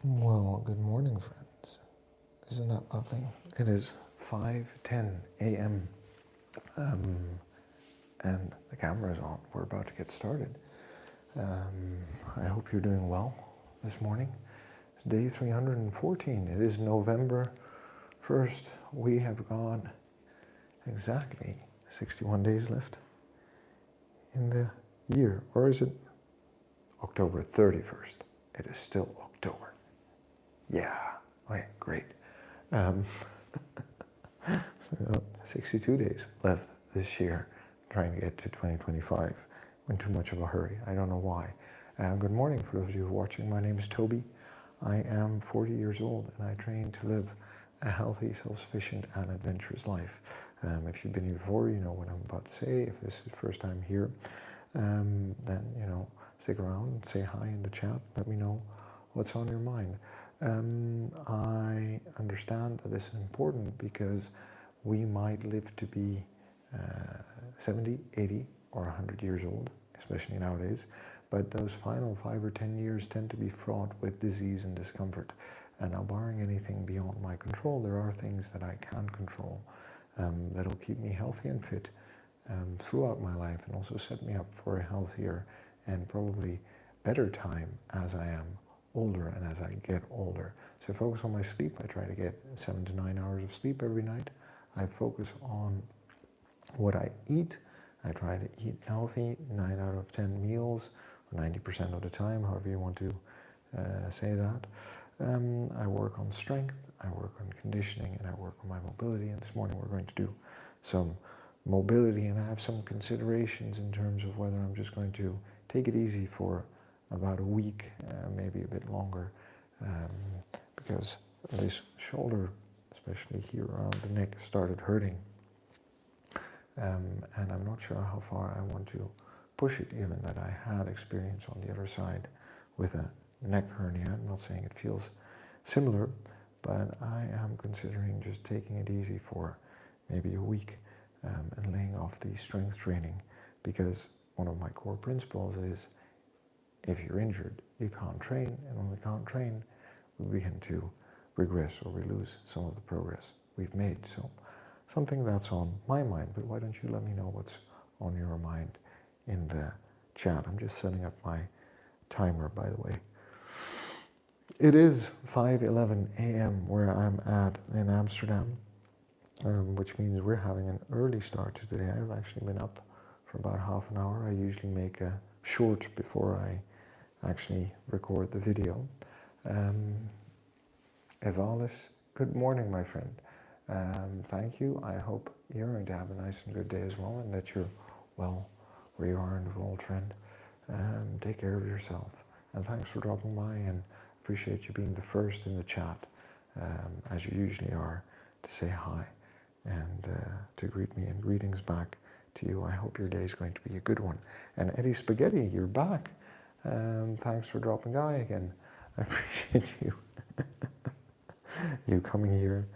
Well, good morning, friends. Isn't that lovely? It is 5:10 a.m. And the camera is on. We're about to get started. I hope you're doing well this morning. It's day 314. It is November 1st. We have got exactly 61 days left in the year. Or is it October 31st? It is still October. Yeah. Okay, great. Um, 62 days left this year, trying to get to 2025. In too much of a hurry. I don't know why. Good morning for those of you watching. My name is Toby. I am 40 years old and I train to live a healthy, self-sufficient and adventurous life. If you've been here before, you know what I'm about to say. If this is the first time here, then, stick around and say hi in the chat. Let me know what's on your mind. I understand that this is important because we might live to be 70, 80, or 100 years old, especially nowadays, but those final 5 or 10 years tend to be fraught with disease and discomfort. And now, barring anything beyond my control, there are things that I can control that'll keep me healthy and fit throughout my life and also set me up for a healthier and probably better time as I am older and as I get older. So I focus on my sleep. I try to get 7 to 9 hours of sleep every night. I focus on what I eat. I try to eat healthy 9 out of 10 meals, or 90% of the time, however you want to say that. I work on strength, I work on conditioning, and I work on my mobility. And this morning we're going to do some mobility, and I have some considerations in terms of whether I'm just going to take it easy for about a week, maybe a bit longer, because this shoulder, especially here around the neck, started hurting. And I'm not sure how far I want to push it, given that I had experience on the other side with a neck hernia. I'm not saying it feels similar, but I am considering just taking it easy for maybe a week and laying off the strength training, because one of my core principles is if you're injured, you can't train, and when we can't train, we begin to regress or we lose some of the progress we've made. So something that's on my mind, but why don't you let me know what's on your mind in the chat. I'm just setting up my timer, by the way. It is 5:11 a.m. where I'm at in Amsterdam, which means we're having an early start to today. I've actually been up for about half an hour. I usually make a short before I actually record the video. Evalis, good morning, my friend. Thank you. I hope you're going to have a nice and good day as well, and that you're well where you are in the world, friend. Take care of yourself. And thanks for dropping by, and appreciate you being the first in the chat, as you usually are, to say hi and to greet me, and greetings back to you. I hope your day is going to be a good one. And Eddie Spaghetti, you're back. Thanks for dropping by again. I appreciate you. You coming here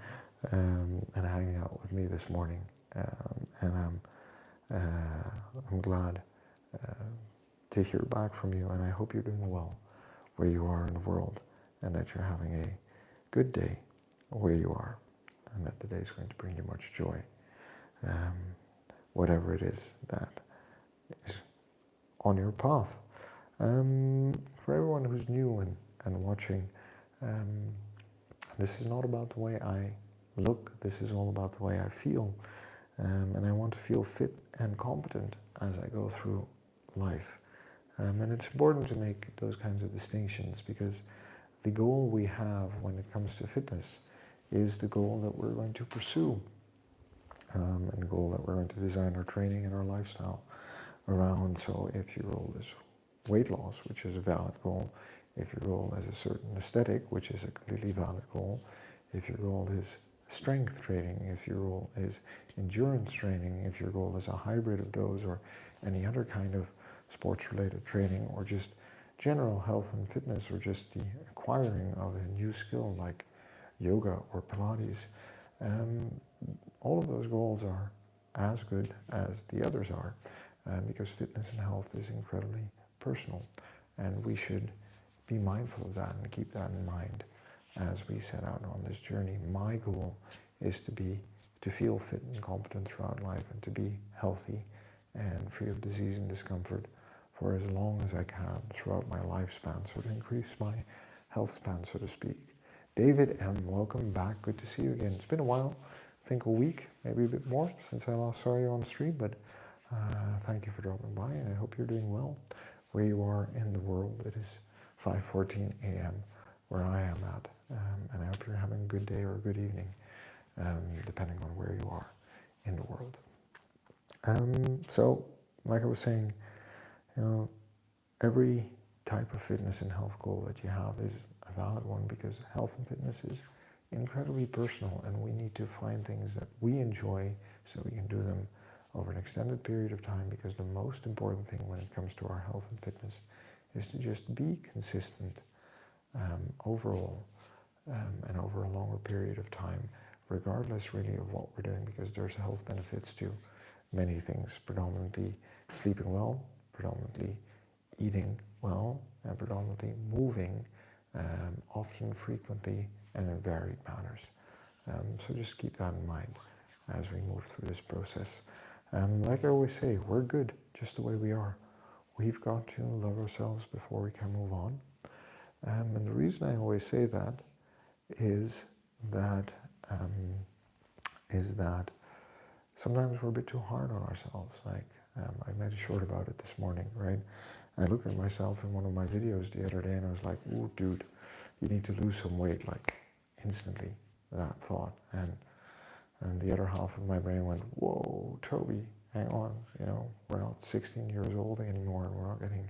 and hanging out with me this morning, and I'm glad to hear back from you, and I hope you're doing well where you are in the world, and that you're having a good day where you are, and that the day is going to bring you much joy, whatever it is that is on your path. For everyone who's new and watching, this is not about the way I look, this is all about the way I feel, and I want to feel fit and competent as I go through life. And it's important to make those kinds of distinctions, because the goal we have when it comes to fitness is the goal that we're going to pursue, and the goal that we're going to design our training and our lifestyle around. So if your goal is weight loss, which is a valid goal, if your goal is a certain aesthetic, which is a completely valid goal, if your goal is strength training, if your goal is endurance training, if your goal is a hybrid of those or any other kind of sports-related training, or just general health and fitness, or just the acquiring of a new skill like yoga or Pilates, all of those goals are as good as the others are, because fitness and health is incredibly personal, and we should be mindful of that and keep that in mind as we set out on this journey. My goal is to feel fit and competent throughout life and to be healthy and free of disease and discomfort for as long as I can throughout my lifespan, so to increase my health span, so to speak. David M., welcome back. Good to see you again. It's been a while, I think a week, maybe a bit more since I last saw you on the street, but thank you for dropping by, and I hope you're doing well where you are in the world. It is 5:14 a.m. where I am at, and I hope you're having a good day or a good evening, depending on where you are in the world. So, like I was saying, every type of fitness and health goal that you have is a valid one, because health and fitness is incredibly personal, and we need to find things that we enjoy so we can do them over an extended period of time, because the most important thing when it comes to our health and fitness is to just be consistent overall and over a longer period of time, regardless really of what we're doing, because there's health benefits to many things, predominantly sleeping well, predominantly eating well, and predominantly moving often, frequently, and in varied manners. So just keep that in mind as we move through this process. Like I always say, we're good just the way we are. We've got to love ourselves before we can move on. And the reason I always say that is that sometimes we're a bit too hard on ourselves. Like I made a short about it this morning, right? I looked at myself in one of my videos the other day and I was like, "Ooh, dude, you need to lose some weight," like instantly, that thought. And the other half of my brain went, "Whoa, Toby, hang on, we're not 16 years old anymore, and we're not getting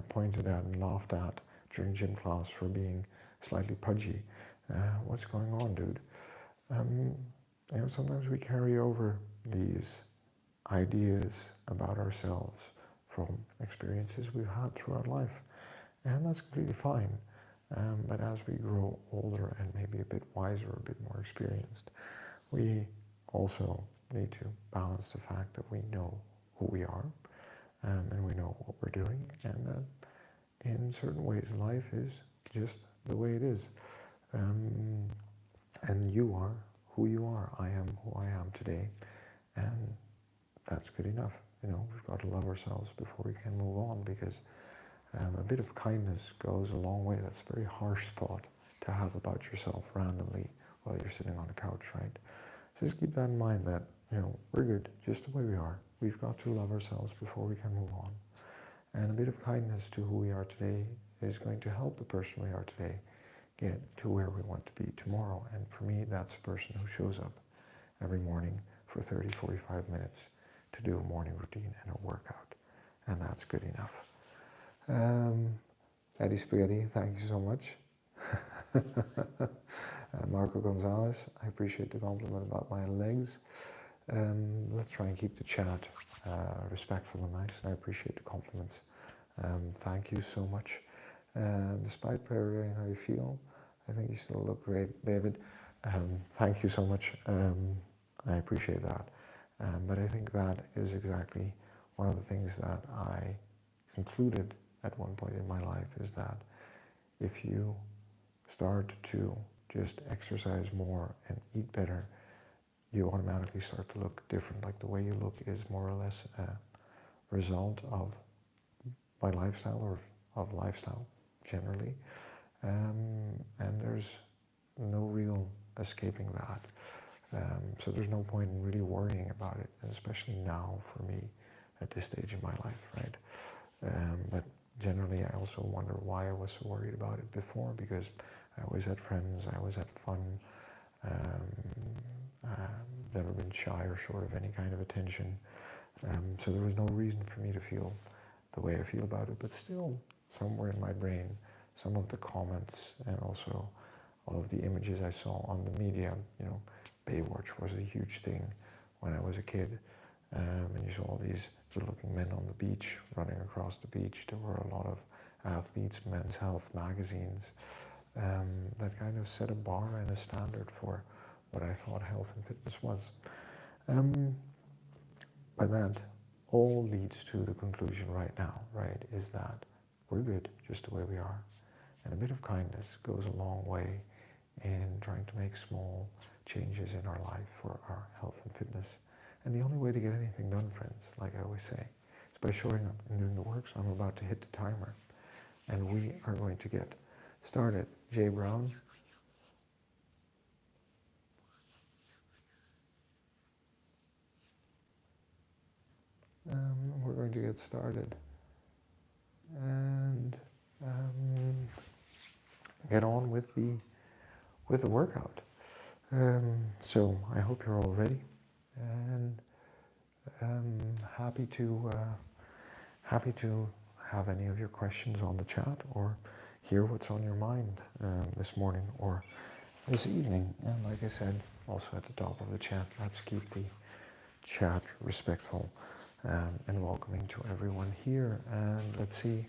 pointed at and laughed at during gym class for being slightly pudgy. What's going on, dude?" Sometimes we carry over these ideas about ourselves from experiences we've had throughout life, and that's completely fine. But as we grow older and maybe a bit wiser, a bit more experienced, we also need to balance the fact that we know who we are, and we know what we're doing, and that in certain ways life is just the way it is. And you are who you are. I am who I am today, and that's good enough. We've got to love ourselves before we can move on, because a bit of kindness goes a long way. That's a very harsh thought to have about yourself randomly while you're sitting on a couch, right? So just keep that in mind, that we're good just the way we are. We've got to love ourselves before we can move on. And a bit of kindness to who we are today is going to help the person we are today get to where we want to be tomorrow. And for me, that's a person who shows up every morning for 30, 45 minutes to do a morning routine and a workout. And that's good enough. Eddie Spaghetti, thank you so much. Marco Gonzalez, I appreciate the compliment about my legs. Let's try and keep the chat respectful and nice. I appreciate the compliments. Thank you so much. Despite priority how you feel, I think you still look great, David. Thank you so much. I appreciate that. But I think that is exactly one of the things that I concluded at one point in my life, is that if you start to just exercise more and eat better, you automatically start to look different. Like the way you look is more or less a result of my lifestyle, or of lifestyle generally. And there's no real escaping that. So there's no point in really worrying about it, and especially now for me at this stage in my life, right? But generally, I also wonder why I was so worried about it before, because I always had friends, I always had fun, never been shy or short of any kind of attention. So there was no reason for me to feel the way I feel about it. But still, somewhere in my brain, some of the comments and also all of the images I saw on the media, Baywatch was a huge thing when I was a kid. And you saw all these good-looking men on the beach, running across the beach. There were a lot of athletes, Men's Health magazines, that kind of set a bar and a standard for what I thought health and fitness was. But that all leads to the conclusion right now, right, is that we're good just the way we are. And a bit of kindness goes a long way in trying to make small changes in our life for our health and fitness. And the only way to get anything done, friends, like I always say, is by showing up and doing the work. So I'm about to hit the timer. And we are going to get started. Jay Brown. We're going to get started and get on with the workout. So I hope you're all ready, and happy to have any of your questions on the chat or hear what's on your mind this morning or this evening. And like I said, also at the top of the chat, let's keep the chat respectful and welcoming to everyone here. And let's see,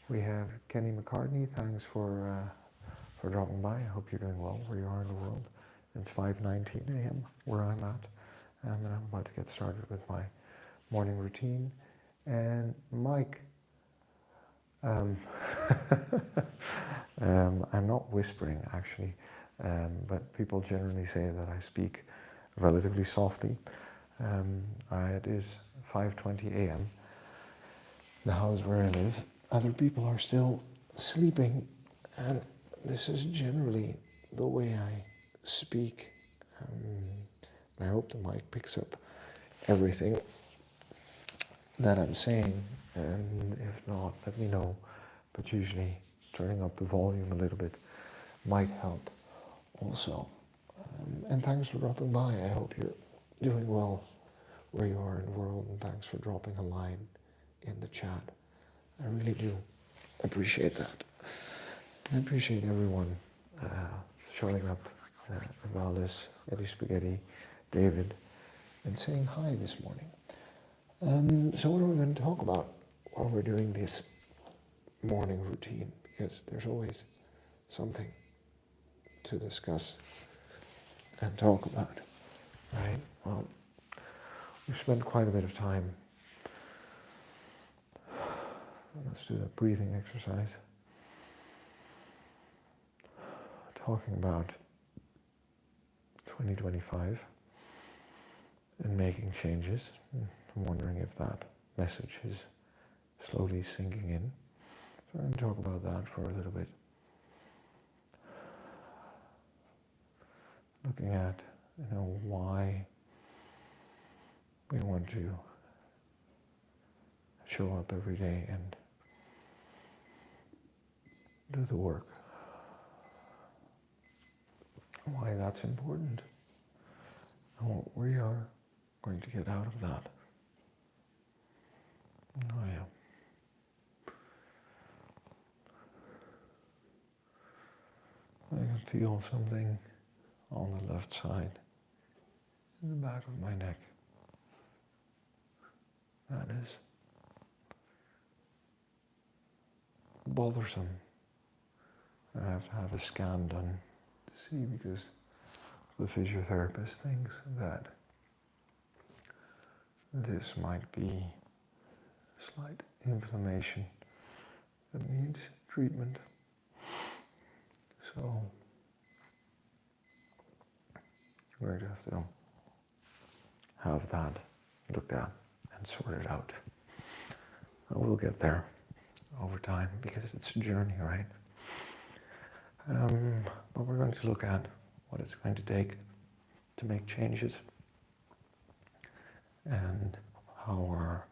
we have Kenny McCartney. Thanks for dropping by. I hope you're doing well where you are in the world. It's 5:19 a.m. where I'm at, and I'm about to get started with my morning routine. And Mike, I'm not whispering actually, but people generally say that I speak relatively softly. It is 5:20 a.m. The house where I live, other people are still sleeping, and this is generally the way I speak. I hope the mic picks up everything that I'm saying, and if not, let me know. But usually turning up the volume a little bit might help also. And thanks for dropping by. I hope you're doing well where you are in the world, and thanks for dropping a line in the chat. I really do appreciate that. I appreciate everyone showing up, Valis, Eddie Spaghetti, David, and saying hi this morning. So what are we going to talk about while we're doing this morning routine? Because there's always something to discuss and talk about, right? Well, we've spent quite a bit of time. Let's do that breathing exercise. Talking about 2025 and making changes. I'm wondering if that message is slowly sinking in. So I'm going to talk about that for a little bit. Looking at, why we want to show up every day and do the work. Why that's important. And what we are going to get out of that. Oh yeah. I can feel something on the left side, in the back of my neck. That is bothersome. I have to have a scan done to see, because the physiotherapist thinks that this might be slight inflammation that needs treatment. So we're going to have to have that looked at and sorted out. We'll get there over time, because it's a journey, right? But we're going to look at what it's going to take to make changes, and how our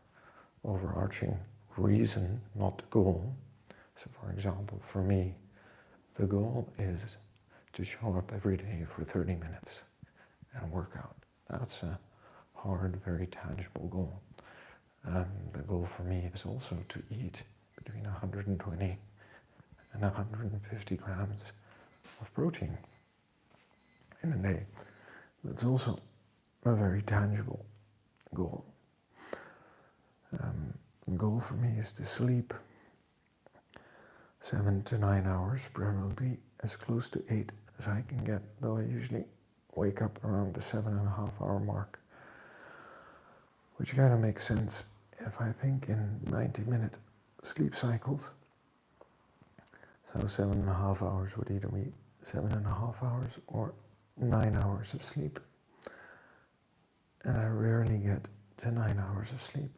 overarching reason, not the goal. So for example, for me, the goal is to show up every day for 30 minutes and work out. That's a hard, very tangible goal. The goal for me is also to eat between 120 and 150 grams of protein in a day. That's also a very tangible goal. The goal for me is to sleep 7 to 9 hours, preferably as close to 8 as I can get, though I usually wake up around the 7.5 hour mark, which kind of makes sense if I think in 90-minute sleep cycles. So 7.5 hours would either be 7.5 hours or 9 hours of sleep. And I rarely get to 9 hours of sleep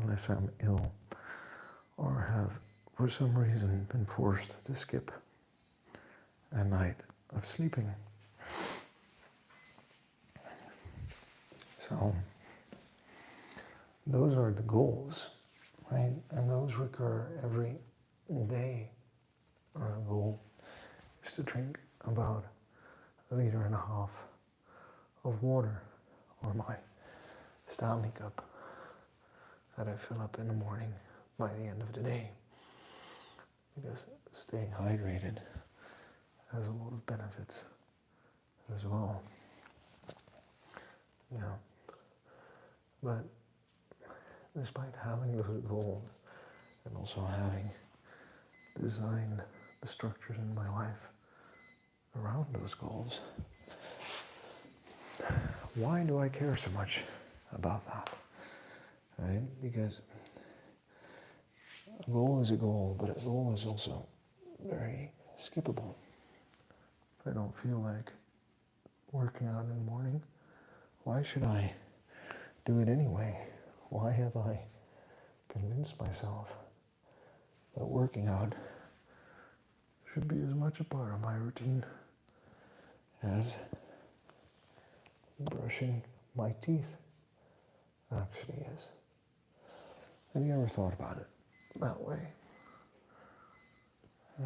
unless I'm ill or have, for some reason, been forced to skip a night of sleeping. So those are the goals, right? And those recur every day. Our goal is to drink about 1.5 liters of water, or my Stanley cup that I fill up in the morning by the end of the day. Because staying hydrated has a lot of benefits as well. You know, but despite having those goals and also having designed the structures in my life around those goals, why do I care so much about that? Right? Because a goal is a goal, but a goal is also very skippable. If I don't feel like working out in the morning, why should I do it anyway? Why have I convinced myself that working out should be as much a part of my routine as brushing my teeth actually is? Have you ever thought about it that way?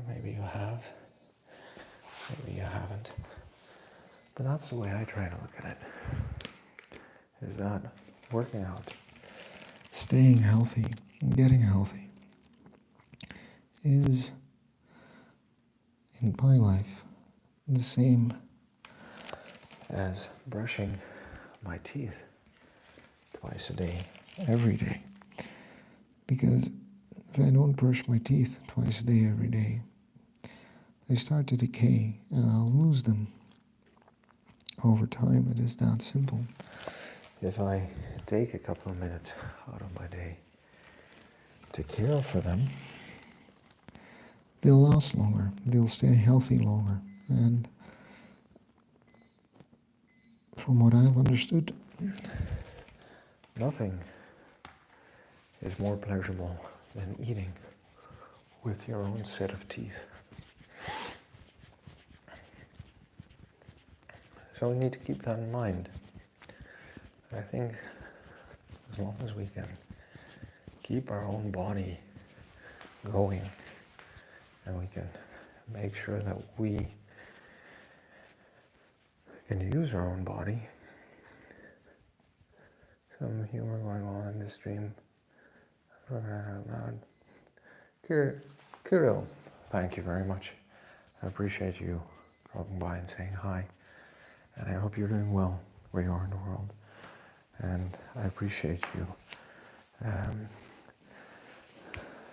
Maybe you have, maybe you haven't. But that's the way I try to look at it, is that working out, staying healthy, and getting healthy is, in my life, the same as brushing my teeth twice a day, every day. Because if I don't brush my teeth twice a day, every day, they start to decay and I'll lose them. Over time, it is that simple. If I take a couple of minutes out of my day to care for them, they'll last longer, they'll stay healthy longer. And from what I've understood, nothing is more pleasurable than eating with your own set of teeth. So we need to keep that in mind. I think as long as we can keep our own body going and we can make sure that we can use our own body. Some humor going on in this stream. For crying out loud. Kirill, thank you very much. I appreciate you dropping by and saying hi. And I hope you're doing well where you are in the world. And I appreciate you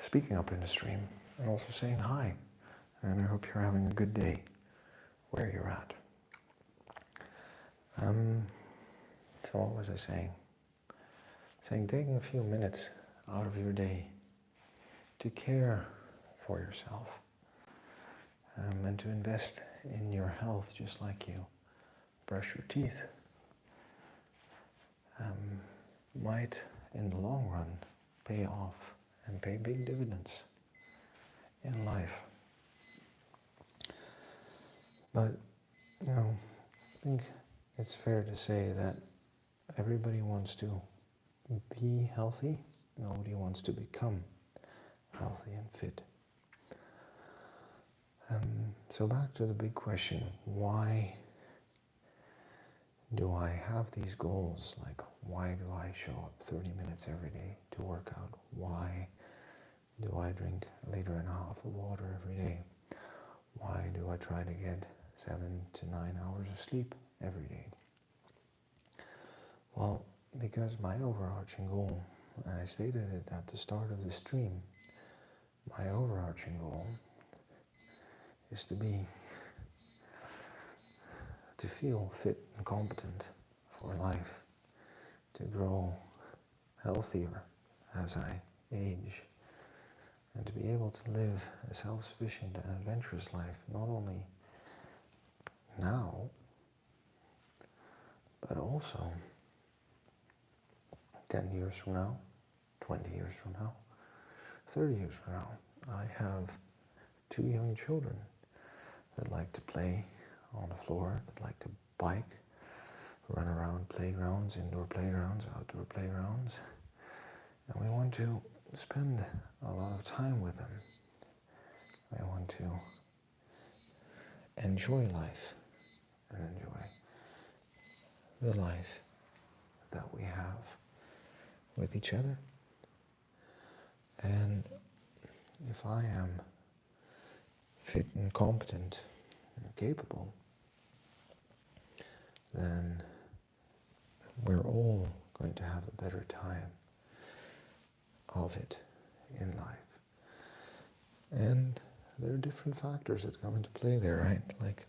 speaking up in the stream and also saying hi. And I hope you're having a good day where you're at. So what was I saying? Saying taking a few minutes out of your day to care for yourself and to invest in your health just like you brush your teeth might in the long run pay off and pay big dividends in life. But you know, I think it's fair to say that everybody wants to be healthy. Nobody wants to become healthy and fit. So back to the big question, why do I have these goals? Like, why do I show up 30 minutes every day to work out? Why do I drink 1.5 liters of water every day? Why do I try to get 7 to 9 hours of sleep every day? Well, because my overarching goal, and I stated it at the start of the stream, my overarching goal is to feel fit and competent for life, to grow healthier as I age, and to be able to live a self-sufficient and adventurous life, not only now, but also 10 years from now, 20 years from now, 30 years from now. I have 2 young children that like to play on the floor, that like to bike, run around playgrounds, indoor playgrounds, outdoor playgrounds. And we want to spend a lot of time with them. I want to enjoy life and enjoy the life that we have with each other. And if I am fit and competent and capable, then we're all going to have a better time of it in life. And there are different factors that come into play there, right? Like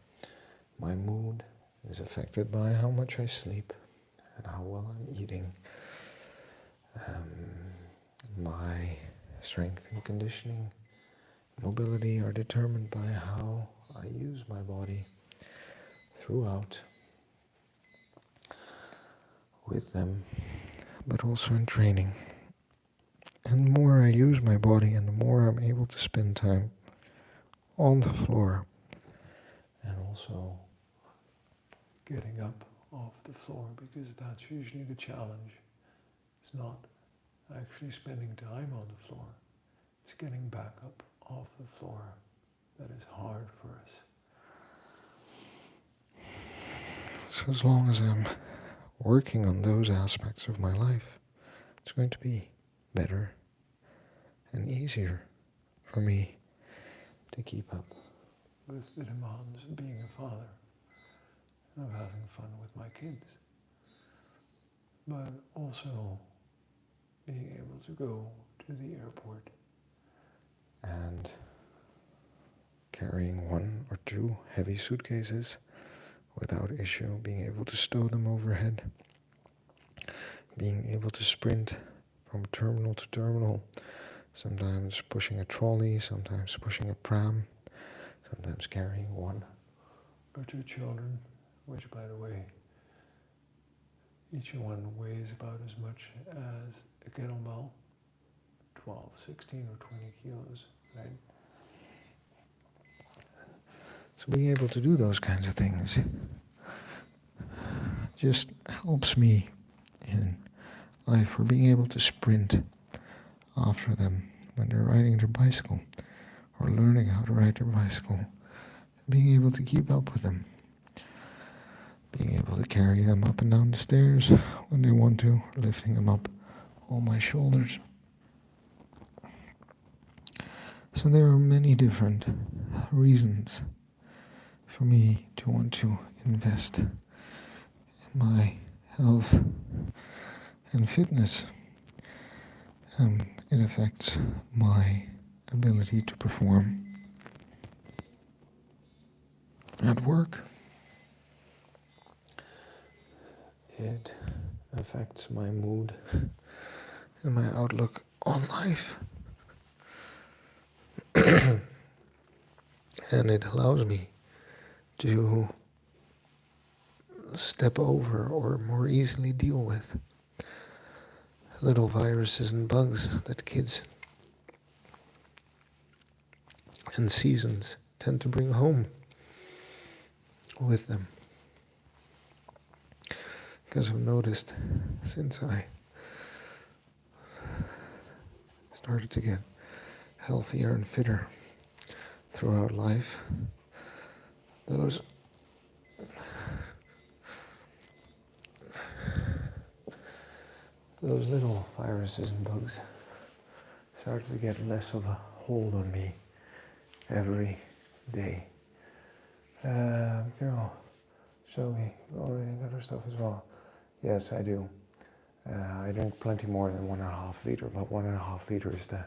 my mood is affected by how much I sleep and how well I'm eating. My strength and conditioning, mobility are determined by how I use my body throughout with them, but also in training. And the more I use my body and the more I'm able to spend time on the floor and also getting up off the floor, because that's usually the challenge. It's not actually spending time on the floor. It's getting back up off the floor that is hard for us. So as long as I'm working on those aspects of my life, it's going to be better and easier for me to keep up with the demands of being a father and of having fun with my kids, but also being able to go to the airport and carrying 1 or 2 heavy suitcases without issue, being able to stow them overhead, being able to sprint from terminal to terminal, sometimes pushing a trolley, sometimes pushing a pram, sometimes carrying 1 or 2 children, which, by the way, each one weighs about as much as a kettlebell, 12, 16, or 20 kilos, right? So being able to do those kinds of things just helps me in life, for being able to sprint after them when they're riding their bicycle or learning how to ride their bicycle, being able to keep up with them, being able to carry them up and down the stairs when they want to, lifting them up on my shoulders. So there are many different reasons for me to want to invest in my health and fitness. It affects my ability to perform at work. It affects my mood and my outlook on life. And it allows me to step over or more easily deal with little viruses and bugs that kids and seasons tend to bring home with them. Because I've noticed since I started to get healthier and fitter throughout life, those little viruses and bugs started to get less of a hold on me every day. So we already got our stuff as well. Yes, I do. I drink plenty more than 1.5 liter, but 1.5 liter is the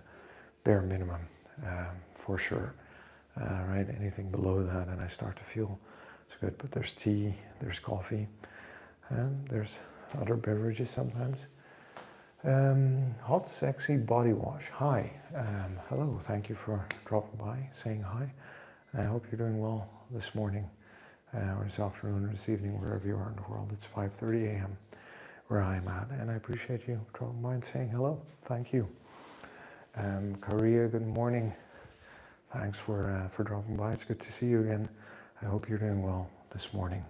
bare minimum, for sure. Right? Anything below that, and I start to feel it's good. But there's tea, there's coffee, and there's other beverages sometimes. Hot Sexy Body Wash. Hi. Hello. Thank you for dropping by, saying hi. I hope you're doing well this morning, or this afternoon, or this evening, wherever you are in the world. It's 5:30 a.m. where I'm at, and I appreciate you dropping by and saying hello. Thank you. Korea, good morning. Thanks for dropping by. It's good to see you again. I hope you're doing well this morning,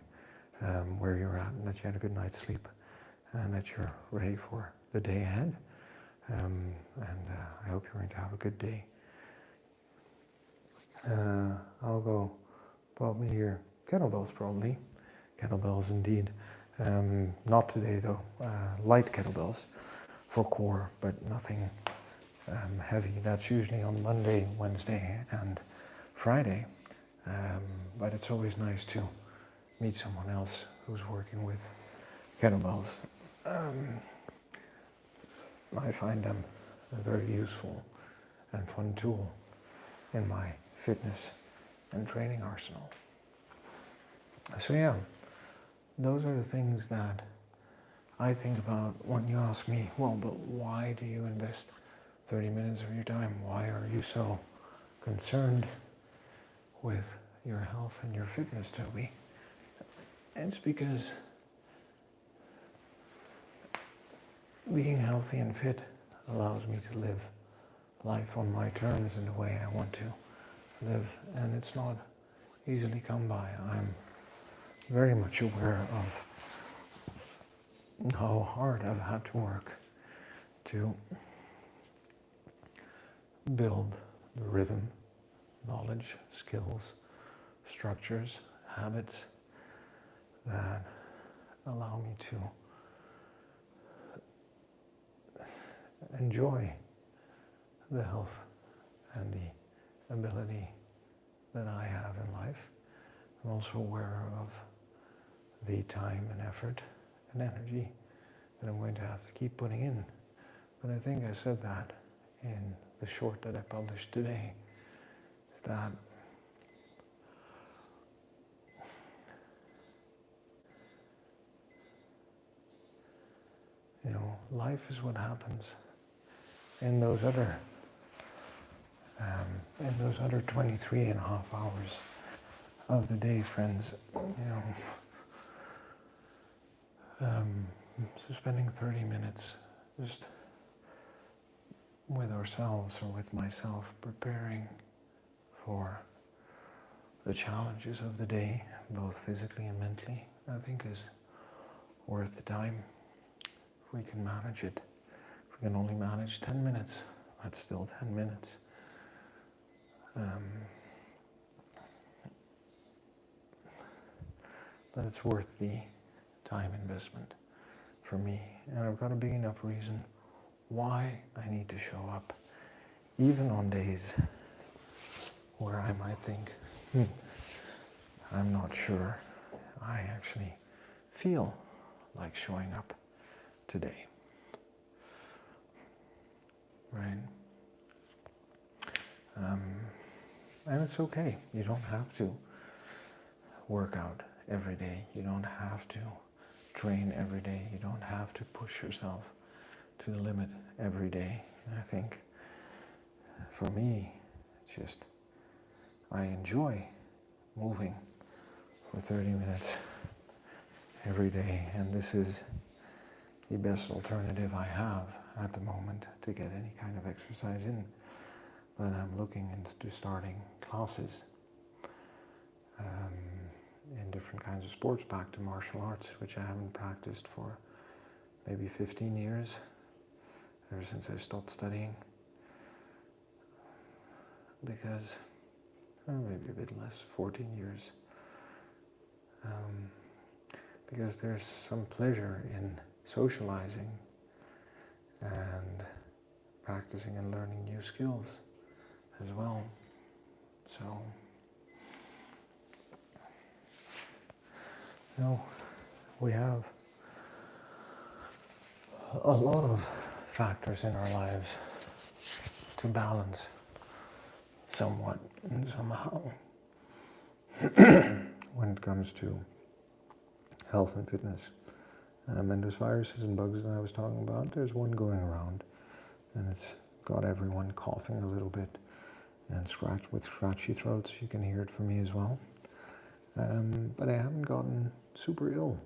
where you're at, and that you had a good night's sleep, and that you're ready for the day ahead. And I hope you're going to have a good day. I'll go probably here. Kettlebells probably. Kettlebells indeed. Not today though. Light kettlebells for core, but nothing heavy. That's usually on Monday, Wednesday and Friday. But it's always nice to meet someone else who's working with kettlebells. I find them a very useful and fun tool in my fitness and training arsenal. So yeah, those are the things that I think about when you ask me, well, but why do you invest 30 minutes of your time? Why are you so concerned with your health and your fitness, Toby? It's because being healthy and fit allows me to live life on my terms in the way I want to live, and it's not easily come by. I'm very much aware of how hard I've had to work to build the rhythm, knowledge, skills, structures, habits that allow me to enjoy the health and the ability that I have in life. I'm also aware of the time and effort and energy that I'm going to have to keep putting in. But I think I said that in the short that I published today, is that life is what happens in those other 23 and a half hours of the day, friends. So spending 30 minutes just with ourselves or with myself, preparing for the challenges of the day, both physically and mentally, I think is worth the time. If we can manage it, if we can only manage 10 minutes, that's still 10 minutes. But it's worth the time investment for me. And I've got a big enough reason why I need to show up, even on days where I might think, I'm not sure I actually feel like showing up today. Right? And it's okay. You don't have to work out every day. You don't have to train every day. You don't have to push yourself to the limit every day. And I think for me, just I enjoy moving for 30 minutes every day, and this is the best alternative I have at the moment to get any kind of exercise in. But I'm looking into starting classes in different kinds of sports, back to martial arts, which I haven't practiced for maybe 15 years, ever since I stopped studying. Because, maybe a bit less, 14 years. Because there's some pleasure in socializing and practicing and learning new skills as well. So, we have a lot of factors in our lives to balance somewhat and somehow when it comes to health and fitness And those viruses and bugs that I was talking about, there's one going around, and it's got everyone coughing a little bit and scratchy throats. You can hear it from me as well. But I haven't gotten super ill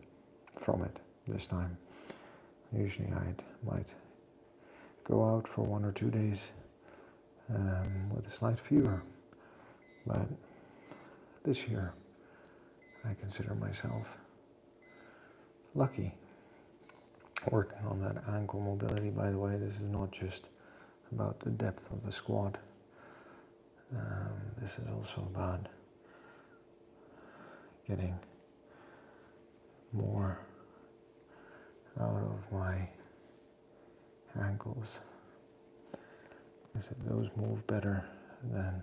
from it this time. Usually I might go out for 1 or 2 days with a slight fever, but this year I consider myself lucky. Working on that ankle mobility, by the way, this is not just about the depth of the squat. This is also about getting more out of my ankles, because if those move better, then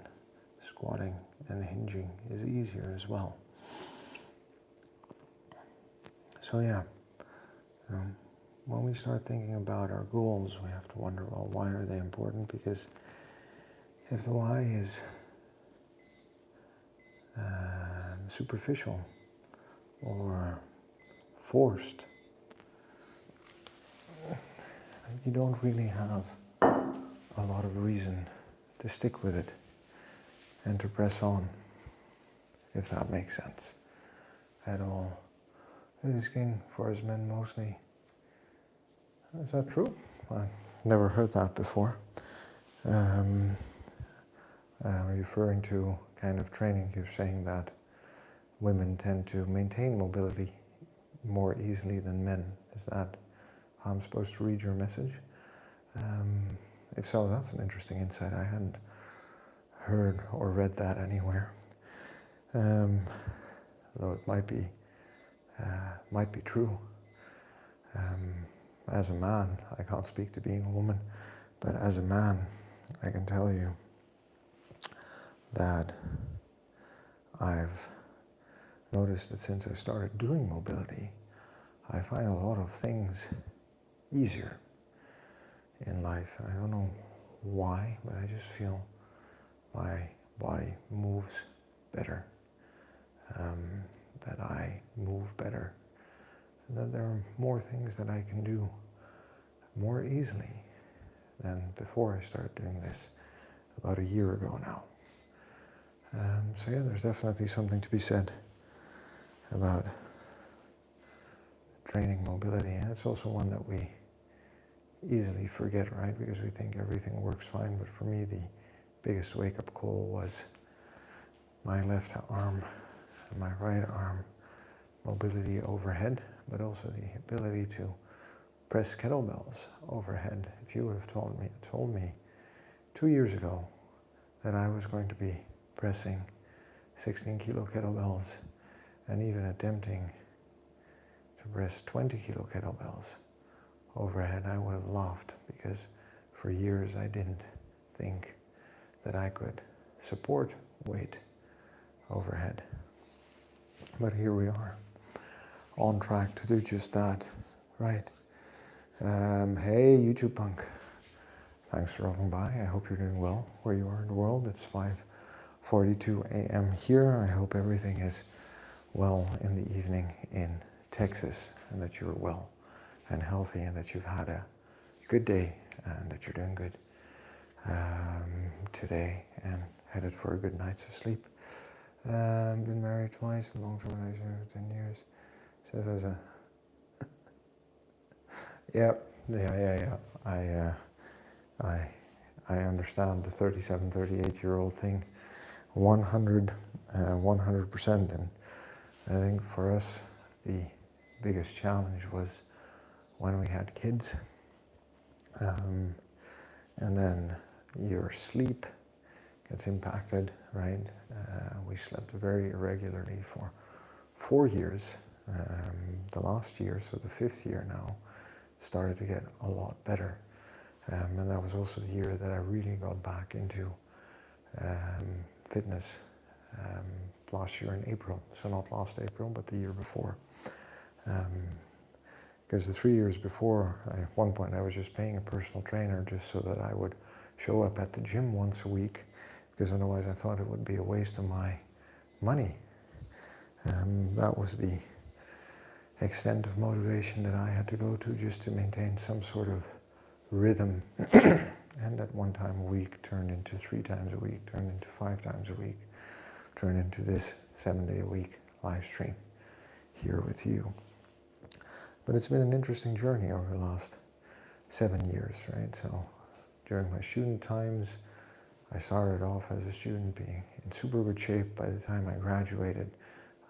squatting and hinging is easier as well. So yeah, when we start thinking about our goals, we have to wonder, well, why are they important? Because if the why is superficial or forced, you don't really have a lot of reason to stick with it and to press on, if that makes sense at all. Asking for us men mostly. Is that true? I've never heard that before. Referring to kind of training, you're saying that women tend to maintain mobility more easily than men. Is that how I'm supposed to read your message? If so, that's an interesting insight. I hadn't heard or read that anywhere. Though it might be true. As a man, I can't speak to being a woman, but as a man, I can tell you that I've noticed that since I started doing mobility, I find a lot of things easier in life. And I don't know why, but I just feel my body moves better, that I move better, and that there are more things that I can do more easily than before I started doing this about a year ago now. So yeah, there's definitely something to be said about training mobility, and it's also one that we easily forget, right? Because we think everything works fine, but for me the biggest wake-up call was my left arm and my right arm mobility overhead, but also the ability to press kettlebells overhead. If you would have told me 2 years ago that I was going to be pressing 16 kilo kettlebells and even attempting to press 20 kilo kettlebells overhead, I would have laughed, because for years I didn't think that I could support weight overhead. But here we are, on track to do just that, right? Hey, YouTube punk. Thanks for dropping by. I hope you're doing well where you are in the world. It's 5:42 a.m. here. I hope everything is well in the evening in Texas, and that you're well and healthy, and that you've had a good day, and that you're doing good today and headed for a good night's of sleep. Been married twice, a long-term relationship for 10 years. So there's a yeah. I understand the 37, 38-year-old thing 100%. And I think for us, the biggest challenge was when we had kids. And then your sleep gets impacted, right? We slept very irregularly for 4 years. The last year, so the 5th year now, started to get a lot better. And that was also the year that I really got back into fitness, last year in April. So not last April, but the year before. Because the 3 years before, at one point I was just paying a personal trainer just so that I would show up at the gym once a week, because otherwise I thought it would be a waste of my money. That was the extent of motivation that I had to go to just to maintain some sort of rhythm. And at one time a week turned into 3 times a week, turned into 5 times a week, turned into this 7-day-a-week live stream here with you. But it's been an interesting journey over the last 7 years, right? So during my student times, I started off as a student being in super good shape. By the time I graduated,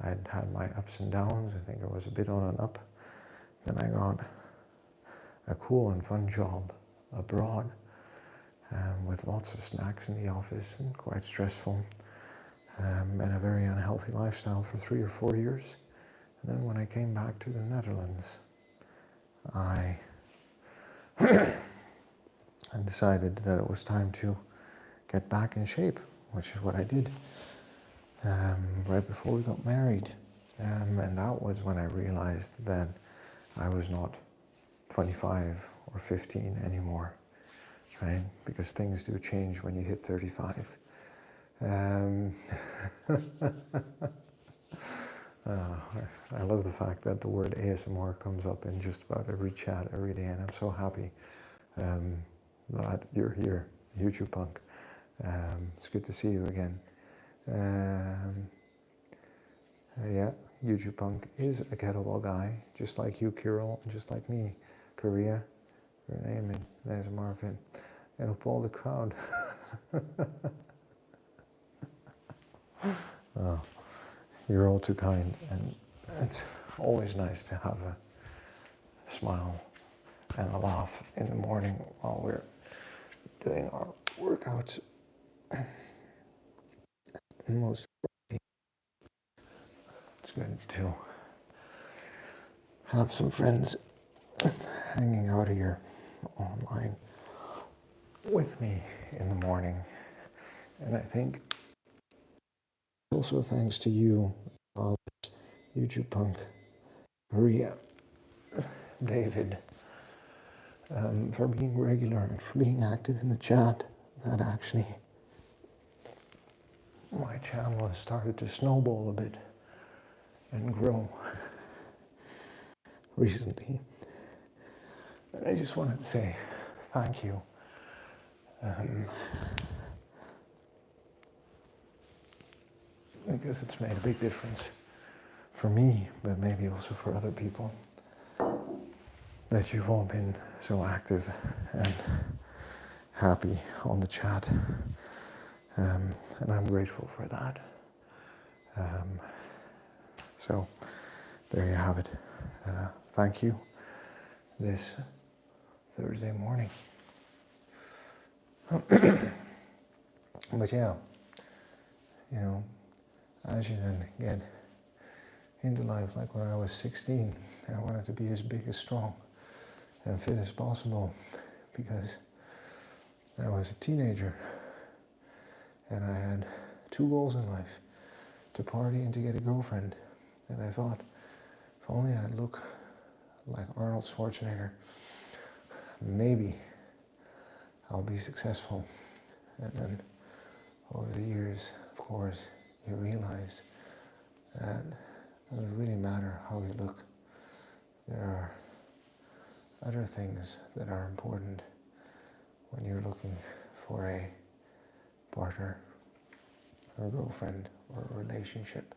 I'd had my ups and downs. I think I was a bit on an up. Then I got a cool and fun job abroad with lots of snacks in the office and quite stressful, and a very unhealthy lifestyle for 3 or 4 years. And then when I came back to the Netherlands, I decided that it was time to get back in shape, which is what I did right before we got married. And that was when I realized that I was not 25 or 15 anymore, right? Because things do change when you hit 35. I love the fact that the word ASMR comes up in just about every chat every day, and I'm so happy that you're here, YouTube Punk. It's good to see you again. Yeah, YouTube Punk is a kettlebell guy, just like you, Kirill, and just like me, Korea, Renee, and there's Marvin, and up all the crowd. Oh, you're all too kind, and it's always nice to have a smile and a laugh in the morning while we're doing our workouts. And most it's good to have some friends hanging out here online with me in the morning. And I think also thanks to you, YouTube Punk, Maria, David, for being regular and for being active in the chat, that actually my channel has started to snowball a bit and grow recently. And I just wanted to say thank you. Because it's made a big difference for me, but maybe also for other people, that you've all been so active and happy on the chat. And I'm grateful for that. So there you have it. Thank you this Thursday morning. But yeah, you know, as you then get into life, like when I was 16, I wanted to be as big, as strong, and fit as possible, because I was a teenager and I had 2 goals in life: to party and to get a girlfriend. And I thought, if only I'd look like Arnold Schwarzenegger, maybe I'll be successful. And then over the years, of course, you realize that it doesn't really matter how you look. There are other things that are important when you're looking for a partner or a girlfriend or a relationship.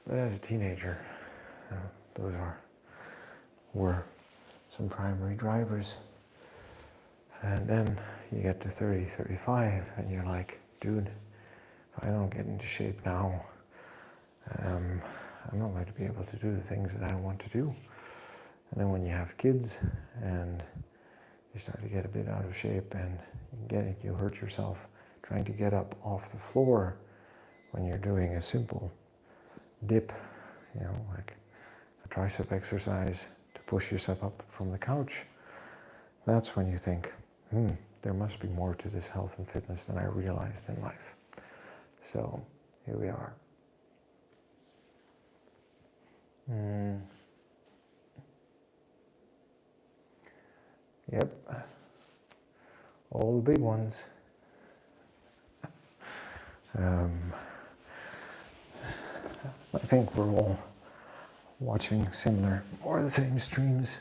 But as a teenager, those were some primary drivers. And then you get to 30, 35, and you're like, dude, if I don't get into shape now, I'm not going to be able to do the things that I want to do. And then when you have kids and you start to get a bit out of shape and you hurt yourself trying to get up off the floor when you're doing a simple dip, like a tricep exercise to push yourself up from the couch, that's when you think, there must be more to this health and fitness than I realized in life. So here we are. Yep, all the big ones. I think we're all watching similar or the same streams.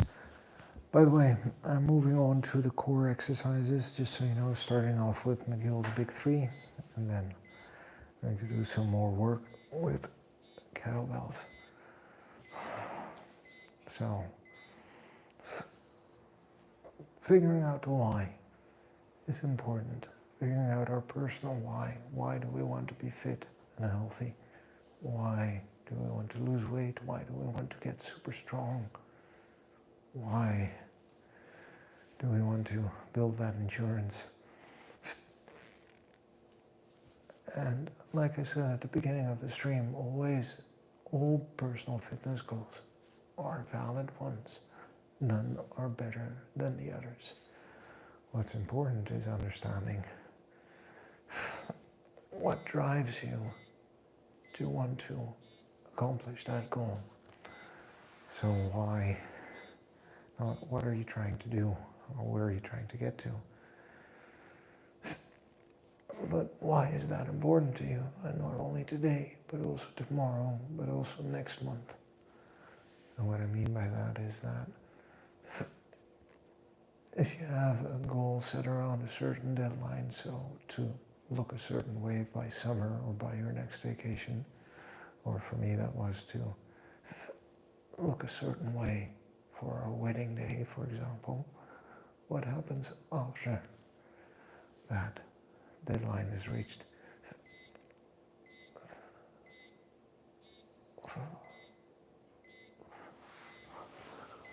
By the way, I'm moving on to the core exercises, just so you know, starting off with McGill's Big Three, and then I'm going to do some more work with kettlebells. So, figuring out the why is important. Figuring out our personal why. Why do we want to be fit and healthy? Why do we want to lose weight? Why do we want to get super strong? Why do we want to build that endurance? And like I said at the beginning of the stream, always, all personal fitness goals are valid ones. None are better than the others. What's important is understanding what drives you to want to accomplish that goal. So why, not what are you trying to do or where are you trying to get to, but why is that important to you? And not only today, but also tomorrow, but also next month. And what I mean by that is that if you have a goal set around a certain deadline, so to look a certain way by summer or by your next vacation, or for me that was to look a certain way for a wedding day, for example, what happens after that deadline is reached?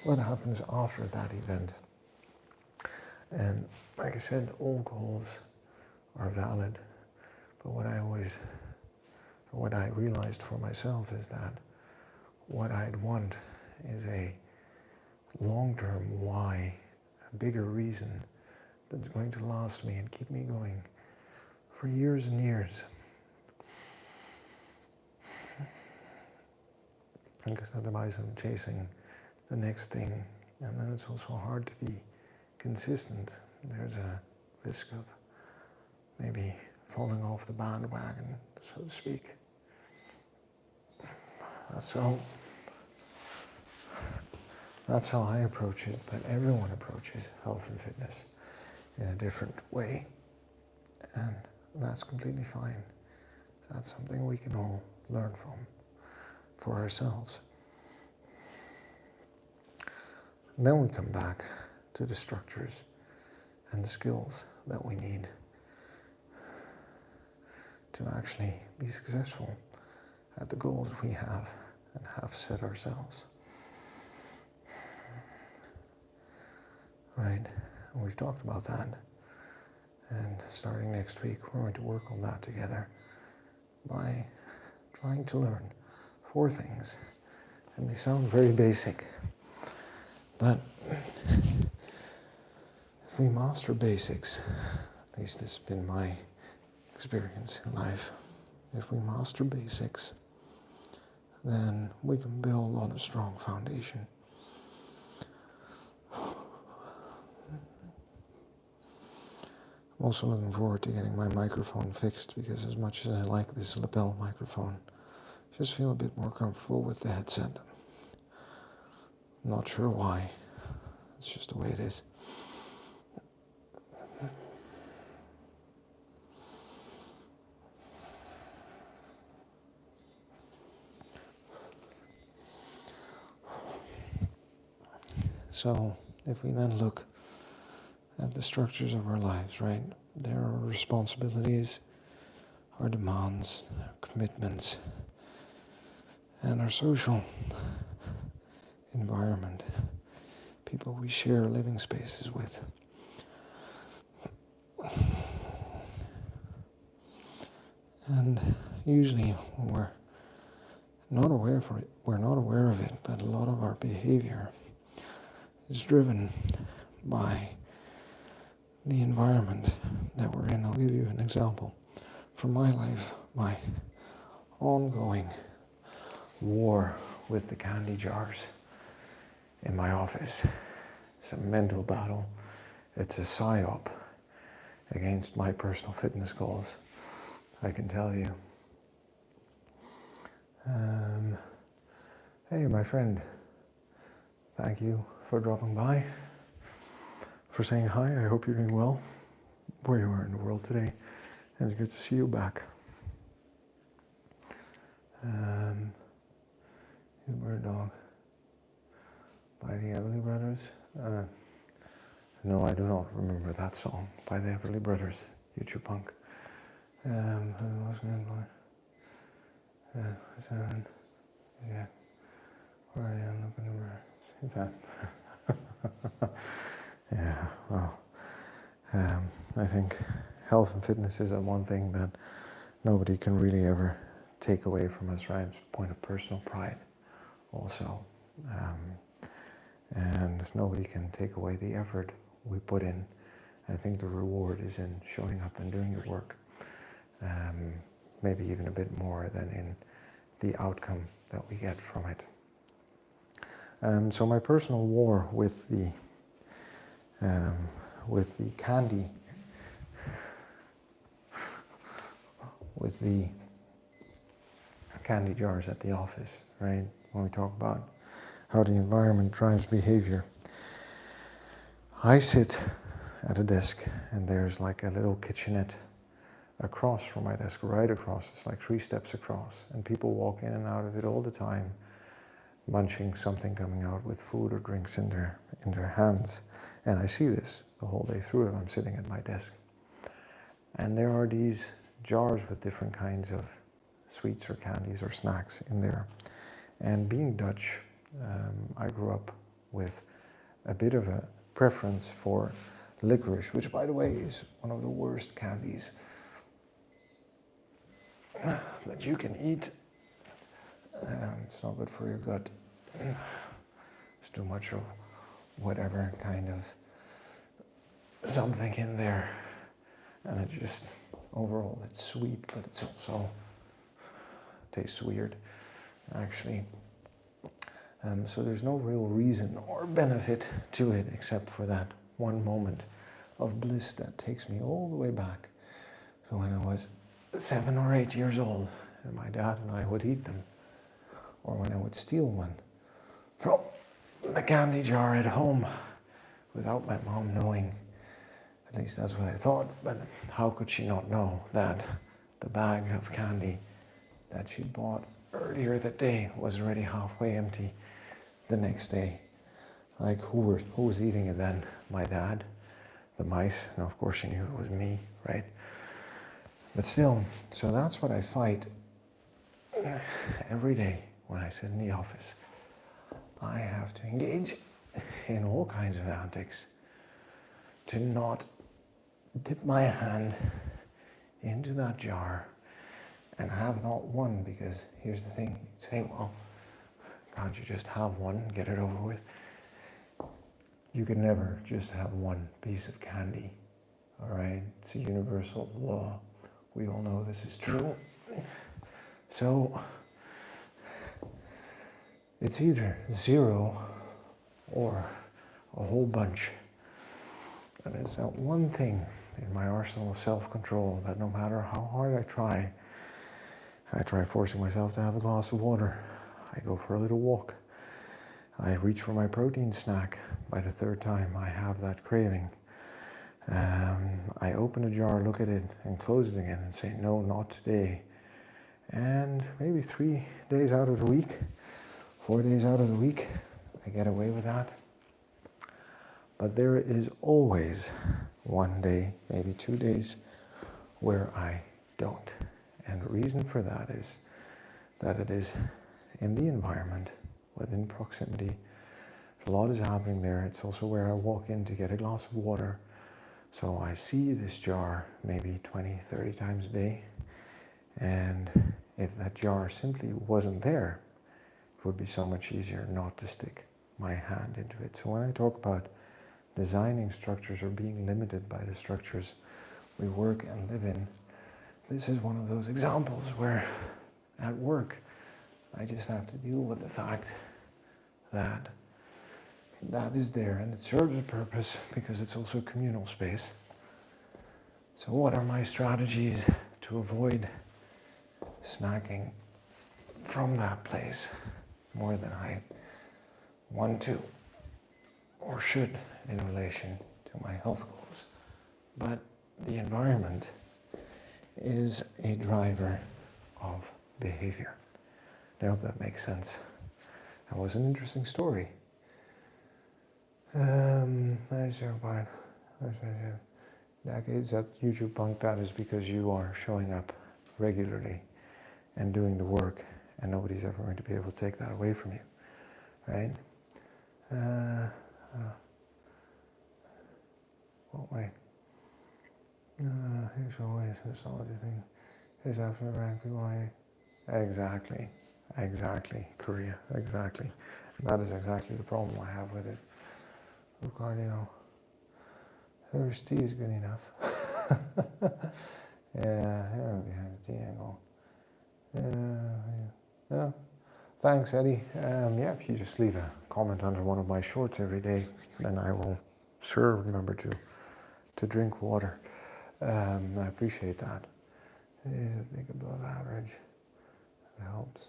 What happens after that event? And like I said, all goals are valid, but what I realized for myself is that what I'd want is a long-term why, a bigger reason that's going to last me and keep me going for years and years. Because otherwise I'm chasing the next thing, and then it's also hard to be consistent. There's a risk of maybe falling off the bandwagon, so to speak. So that's how I approach it, but everyone approaches health and fitness in a different way, and that's completely fine. That's something we can all learn from for ourselves. And then we come back to the structures and the skills that we need to actually be successful at the goals we have and have set ourselves. Right? And we've talked about that. And starting next week, we're going to work on that together by trying to learn 4 things. And they sound very basic. But if we master basics, at least this has been my experience in life, if we master basics, then we can build on a strong foundation. I'm also looking forward to getting my microphone fixed, because as much as I like this lapel microphone, I just feel a bit more comfortable with the headset. I'm not sure why. It's just the way it is. So, if we then look at the structures of our lives, right? There are responsibilities, our demands, our commitments, and our social environment, people we share living spaces with. And usually when we're not aware of it, but a lot of our behavior is driven by the environment that we're in. I'll give you an example. From my life, my ongoing war with the candy jars in my office. It's a mental battle. It's a psyop against my personal fitness goals, I can tell you. Hey, my friend. Thank you for dropping by, for saying hi. I hope you're doing well where you are in the world today. And it's good to see you back. You Bird Dog by the Everly Brothers. No, I do not remember that song by the Everly Brothers, YouTube punk. Yeah. Where are you looking at? Yeah, well, I think health and fitness is one thing that nobody can really ever take away from us, right? It's a point of personal pride also. And nobody can take away the effort we put in. I think the reward is in showing up and doing your work. Maybe even a bit more than in the outcome that we get from it. So my personal war with the candy, with the candy jars at the office, right? When we talk about how the environment drives behavior. I sit at a desk and there's like a little kitchenette across from my desk, right across. It's like 3 steps across, and people walk in and out of it all the time, munching something, coming out with food or drinks in their hands. And I see this the whole day through if I'm sitting at my desk. And there are these jars with different kinds of sweets or candies or snacks in there. And being Dutch, I grew up with a bit of a preference for licorice, which by the way is one of the worst candies that you can eat. It's not good for your gut. It's too much of whatever kind of something in there. And it just, overall, it's sweet, but it's also tastes weird, actually. So there's no real reason or benefit to it except for that one moment of bliss that takes me all the way back to when I was 7 or 8 years old and my dad and I would eat them, or when I would steal one from the candy jar at home without my mom knowing. At least that's what I thought, but how could she not know that the bag of candy that she bought earlier that day was already halfway empty the next day? Like, who was eating it then? My dad, the mice, and of course she knew it was me, right? But still, so that's what I fight every day when I sit in the office. I have to engage in all kinds of antics to not dip my hand into that jar and have not one, because here's the thing, you'd say, well, can't you just have one and get it over with? You can never just have one piece of candy, all right? It's a universal law. We all know this is true. So it's either 0 or a whole bunch. And it's that one thing in my arsenal of self-control that no matter how hard I try forcing myself to have a glass of water. I go for a little walk. I reach for my protein snack. By the 3rd time, I have that craving. I open a jar, look at it, and close it again and say, no, not today. And maybe 3 days out of the week, 4 days out of the week, I get away with that. But there is always 1 day, maybe 2 days, where I don't. And the reason for that is that it is in the environment, within proximity. A lot is happening there. It's also where I walk in to get a glass of water. So I see this jar maybe 20, 30 times a day. And if that jar simply wasn't there, it would be so much easier not to stick my hand into it. So when I talk about designing structures or being limited by the structures we work and live in, this is one of those examples where at work I just have to deal with the fact that that is there and it serves a purpose because it's also communal space. So what are my strategies to avoid snacking from that place? more than I want to or should in relation to my health goals. But the environment is a driver of behavior. I hope that makes sense. That was an interesting story. Decades at YouTube Punk, that is because you are showing up regularly and doing the work, and nobody's ever going to be able to take that away from you, right? What way? Here's always a solid thing. Is after rank why? Exactly, Korea, exactly. And that is exactly the problem I have with it. Cardio. There's tea is good enough. Yeah, behind the tea angle. Yeah. Thanks, Eddie. Yeah, if you just leave a comment under one of my shorts every day, then I will sure remember to drink water. I appreciate that. It is, I think, above average. It helps.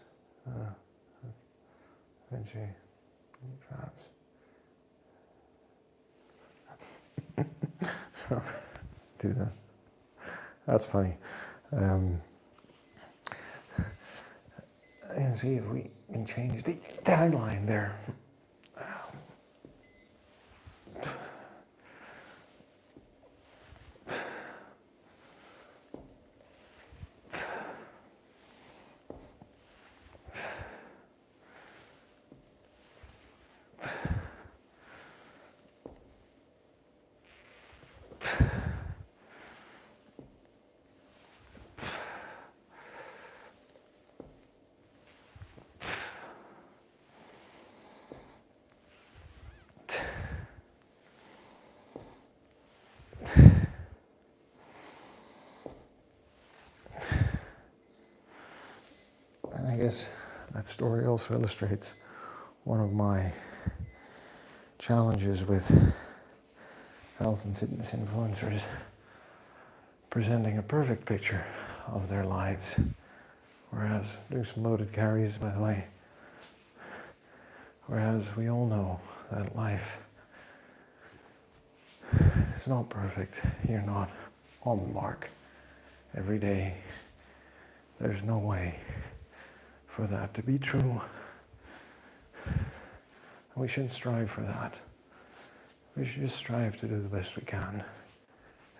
Eventually, traps. Do that. That's funny. And see if we can change the tagline there. And I guess that story also illustrates one of my challenges with health and fitness influencers presenting a perfect picture of their lives, whereas doing some loaded carries, by the way, whereas we all know that life is not perfect. You're not on the mark every day. There's no way for that to be true. We shouldn't strive for that. We should just strive to do the best we can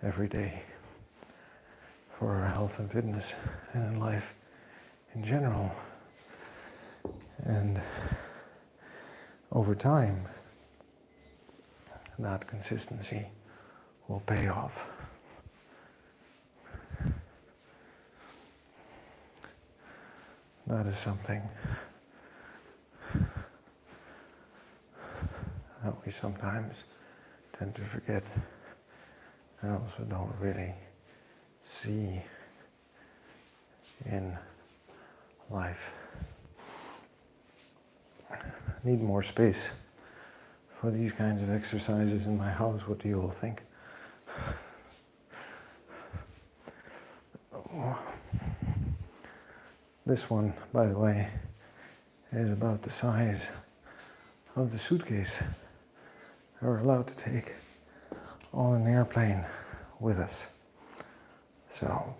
every day for our health and fitness and in life in general. And over time, that consistency will pay off. That is something that we sometimes tend to forget and also don't really see in life. I need more space for these kinds of exercises in my house. What do you all think? This one, by the way, is about the size of the suitcase that we're allowed to take on an airplane with us. So,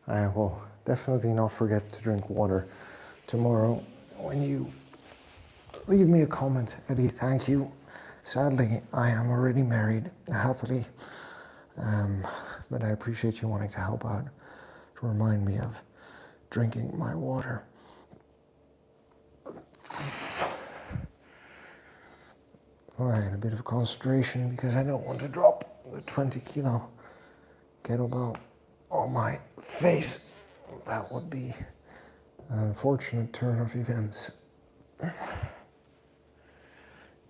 I will definitely not forget to drink water tomorrow. When you leave me a comment, Eddie, thank you. Sadly, I am already married, happily, but I appreciate you wanting to help out, to remind me of drinking my water. All right, a bit of concentration because I don't want to drop the 20-kilo kettlebell on my face. That would be an unfortunate turn of events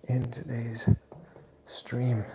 in today's stream.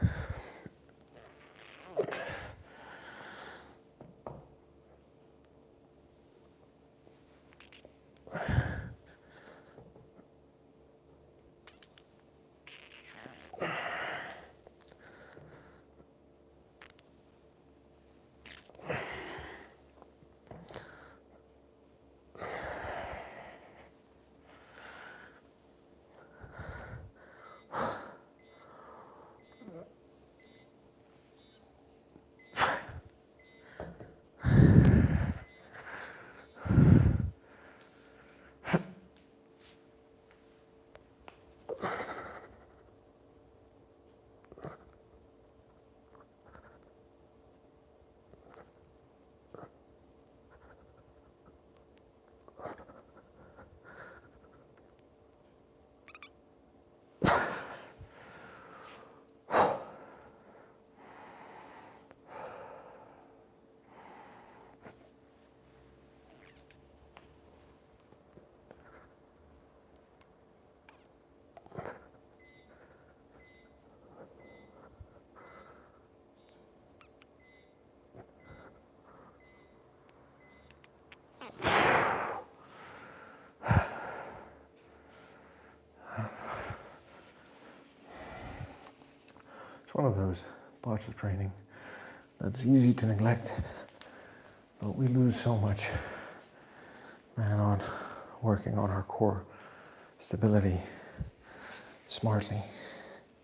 It's one of those parts of training that's easy to neglect, but we lose so much, man, on working on our core stability smartly.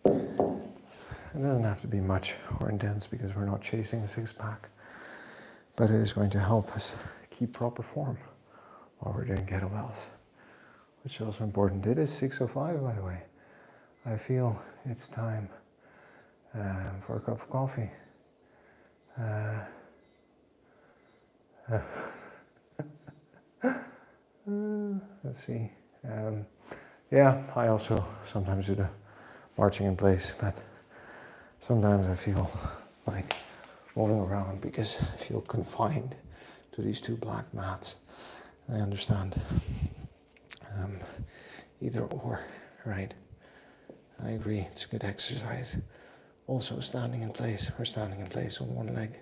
It doesn't have to be much or intense because we're not chasing a six-pack, but it is going to help us keep proper form while we're doing kettlebells, which is also important. It is 6:05, by the way. I feel it's time for a cup of coffee. Let's see. Yeah, I also sometimes do the marching in place, but sometimes I feel like moving around because I feel confined to these two black mats. I understand. Either or, right? I agree, it's a good exercise. Also standing in place, or standing in place on one leg.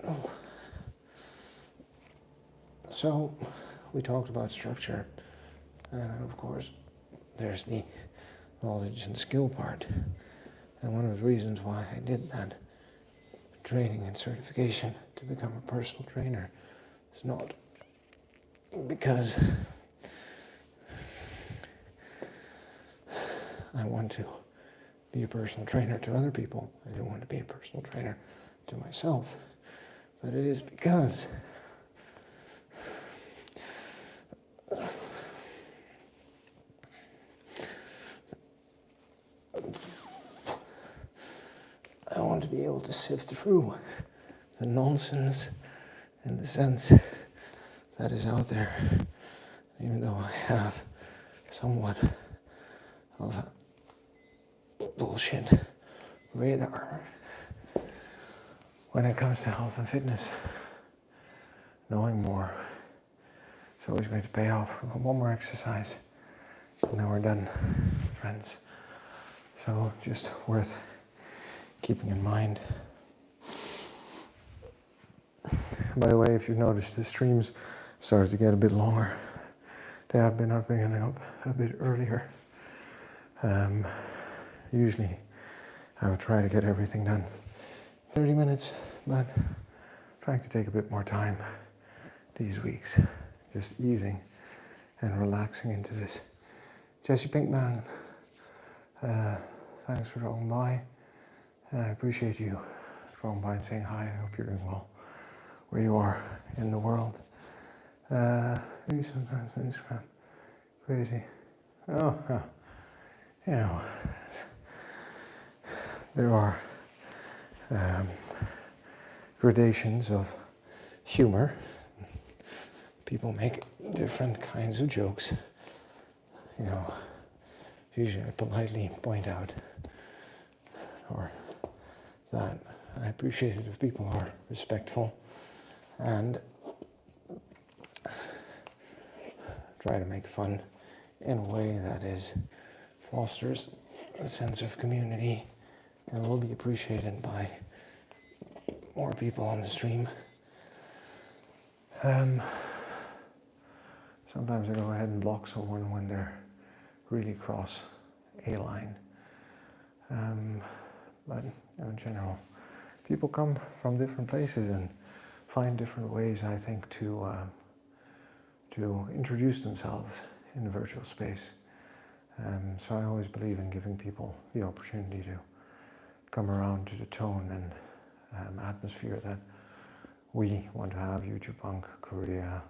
Oh. So, we talked about structure, and of course, there's the knowledge and skill part. And one of the reasons why I did that training and certification to become a personal trainer is not because I want to be a personal trainer to other people. I do want to be a personal trainer to myself. But it is because I want to be able to sift through the nonsense and the sense that is out there, even though I have somewhat of a bullshit radar when it comes to health and fitness. Knowing more is always going to pay off. One more exercise and then we're done, friends. So just worth keeping in mind. By the way, if you've noticed, the streams started to get a bit longer. They have been. I've been getting up a bit earlier. Usually I would try to get everything done 30 minutes, but trying to take a bit more time these weeks, just easing and relaxing into this. Jesse Pinkman, thanks for dropping by. I appreciate you dropping by and saying hi. I hope you're doing well where you are in the world. Maybe sometimes on Instagram, crazy. Oh, you know, there are gradations of humor. People make different kinds of jokes. You know, usually I politely point out or that I appreciate it if people are respectful and try to make fun in a way that fosters a sense of community and will be appreciated by more people on the stream. Sometimes I go ahead and block someone when they're really cross a line. But in general, people come from different places and find different ways, I think, to introduce themselves in the virtual space. So I always believe in giving people the opportunity to come around to the tone and atmosphere that we want to have. YouTube Punk, Korea,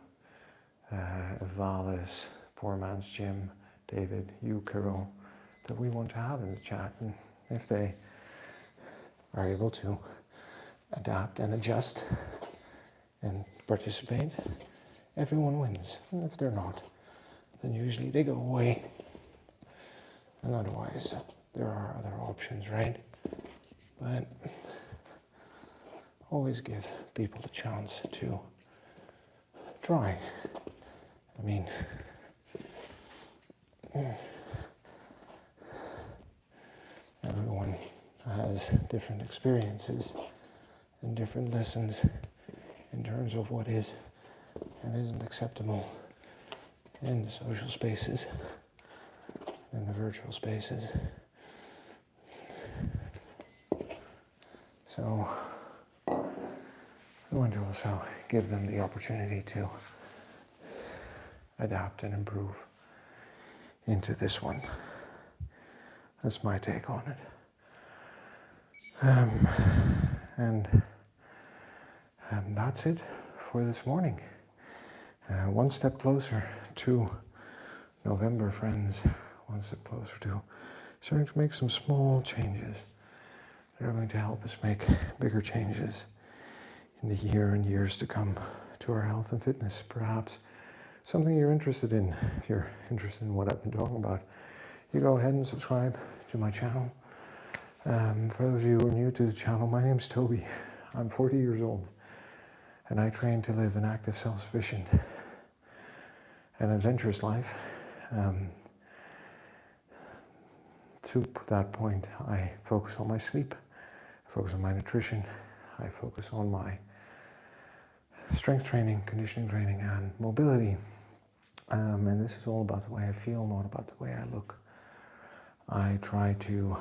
Valis, Poor Man's Gym, David, you, Carol, that we want to have in the chat. And if they are able to adapt and adjust and participate, everyone wins. And if they're not, then usually they go away. And otherwise, there are other options, right? But always give people a chance to try. I mean, everyone has different experiences and different lessons in terms of what is and isn't acceptable in the social spaces, in the virtual spaces. So we want to also give them the opportunity to adapt and improve into this one. That's my take on it. And that's it for this morning. One step closer to November, friends. One step closer to starting to make some small changes that are going to help us make bigger changes in the year and years to come to our health and fitness. Perhaps something you're interested in. If you're interested in what I've been talking about, you go ahead and subscribe to my channel. For those of you who are new to the channel, my name's Toby. I'm 40 years old, and I train to live an active, self-sufficient, and adventurous life. To that point, I focus on my sleep, I focus on my nutrition, I focus on my strength training, conditioning training, and mobility. And this is all about the way I feel, not about the way I look. I try to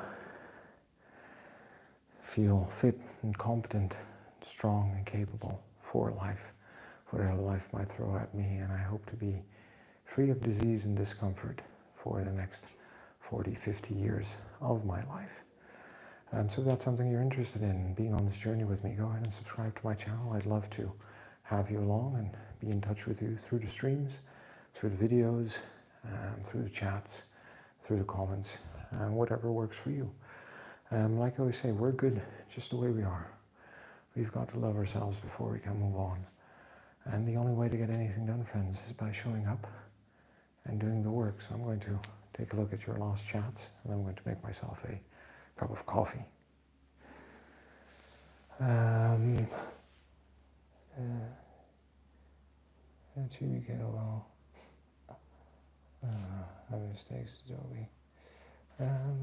feel fit and competent, strong and capable for life, whatever life might throw at me, and I hope to be free of disease and discomfort for the next 40, 50 years of my life. So if that's something you're interested in, being on this journey with me, go ahead and subscribe to my channel. I'd love to have you along and be in touch with you through the streams, through the videos, through the chats, through the comments, whatever works for you. Like I always say, we're good just the way we are. We've got to love ourselves before we can move on. And the only way to get anything done, friends, is by showing up and doing the work. So I'm going to take a look at your last chats, and I'm going to make myself a cup of coffee. Chibi Kettlebell. Having mistakes, Adobe.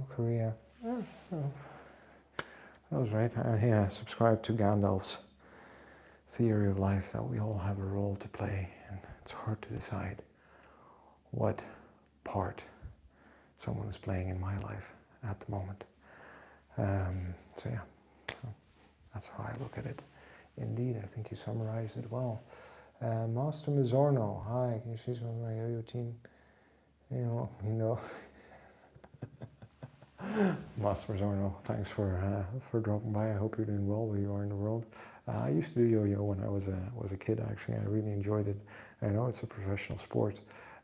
Korea. That was right. Yeah, subscribe to Gandalf's theory of life that we all have a role to play, and it's hard to decide what part someone is playing in my life at the moment. So yeah, that's how I look at it. Indeed, I think you summarized it well. Master Mizzorno, hi, can you see some of my yo-yo team? You know. Master Mizzorno, thanks for dropping by. I hope you're doing well where you are in the world. I used to do yo-yo when I was a kid. Actually, I really enjoyed it. I know it's a professional sport.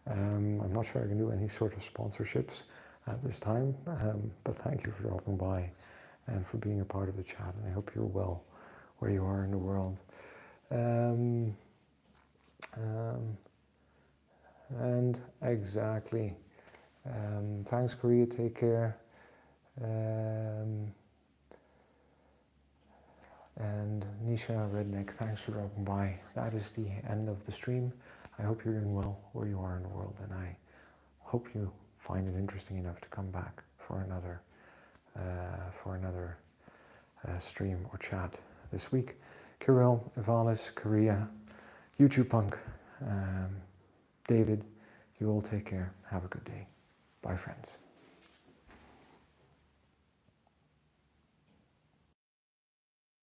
I'm not sure I can do any sort of sponsorships at this time, but thank you for dropping by and for being a part of the chat. And I hope you're well where you are in the world. And exactly. Thanks, Korea. Take care. And Nisha Redneck, thanks for dropping by. That is the end of the stream. I hope you're doing well where you are in the world, and I hope you find it interesting enough to come back for another stream or chat this week. Kirill, Ivalis, Korea, YouTube Punk, David, you all take care. Have a good day. Bye, friends.